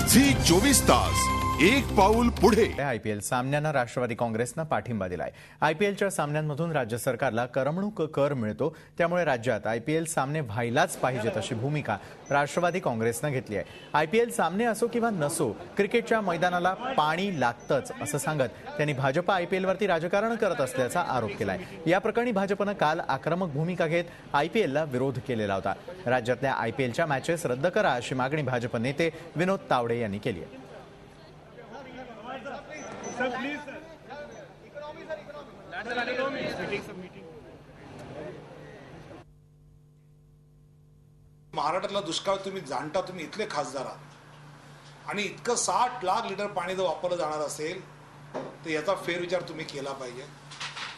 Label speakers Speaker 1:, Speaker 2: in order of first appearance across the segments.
Speaker 1: Zee 24 तास एक पाऊल पुढे।
Speaker 2: आयपीएल सामन्यांना राष्ट्रवादी काँग्रेसनं पाठिंबा दिलाय। आयपीएलच्या सामन्यांमधून राज्य सरकारला करमणूक कर मिळतो, त्यामुळे राज्यात आयपीएल सामने व्हायलाच पाहिजेत अशी भूमिका राष्ट्रवादी काँग्रेसनं घेतली आहे। आयपीएल सामने असो किंवा नसो, क्रिकेटच्या मैदानाला पाणी लागतंच असं सांगत त्यांनी भाजप आयपीएलवरती राजकारण करत असल्याचा आरोप केलाय। या प्रकरणी भाजपनं काल आक्रमक भूमिका घेत आयपीएलला विरोध केलेला होता। राज्यातल्या आयपीएलच्या मॅचेस रद्द करा अशी मागणी भाजप नेते विनोद तावडे यांनी केली आहे।
Speaker 3: महाराष्ट्रातला दुष्काळ तुम्ही जाणता, तुम्ही इथले खासदार आहात आणि इतकं 60 लाख लिटर पाणी जर वापरलं जाणार असेल तर याचा फेरविचार तुम्ही केला पाहिजे।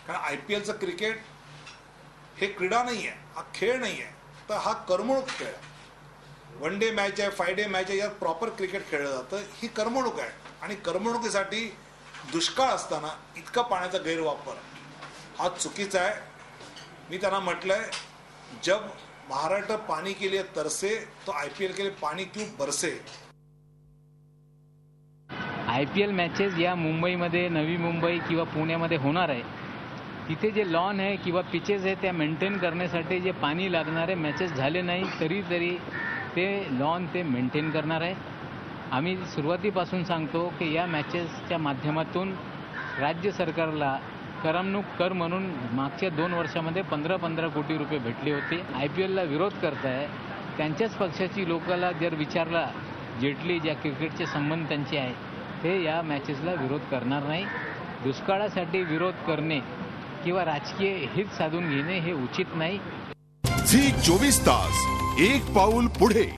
Speaker 3: कारण आयपीएलचं क्रिकेट हे क्रीडा नाही आहे, हा खेळ नाही आहे, तर हा करमणूक खेळ आहे। 1 डे मॅच आहे, 5 डे मॅच आहे, यात प्रॉपर क्रिकेट खेळलं जातं, ही करमणूक आहे। आणि करमणुकीसाठी दुष्काळ असताना इतका पाण्याचा गैरवापर हा चुकीचा आहे। मी त्यांना म्हटलंय, जब महाराष्ट्र पानी के लिए तरसे तो आईपीएल के लिए पानी क्यों बरसे।
Speaker 4: आयपीएल मॅचेस या मुंबईमध्ये, नवी मुंबई किंवा पुण्यामध्ये होणार आहे, तिथे जे लॉन आहे किंवा पिचेस आहे त्या मेंटेन करण्यासाठी जे पाणी लागणारे मॅचेस झाले नाही तरी ते लॉन ते मेंटेन करणार आहे। आम्ही सुरुवातीपासून सांगतो की या मॅचेसच्या माध्यमातून राज्य सरकारला करमणूक कर म्हणून मागच्या 2 वर्षामध्ये 15-15 कोटी रुपये भेटले होते। आयपीएलला विरोध करताय, त्यांच्याच पक्षाची लोकांना जर विचारला, जेटली ज्या क्रिकेटचे संबंध त्यांचे आहे ते या मॅचेसला विरोध करणार नाही। दुष्काळासाठी विरोध करणे किंवा राजकीय हित साधून घेणे हे उचित नाही।
Speaker 1: झी 24 तास एक पाऊल पुढे।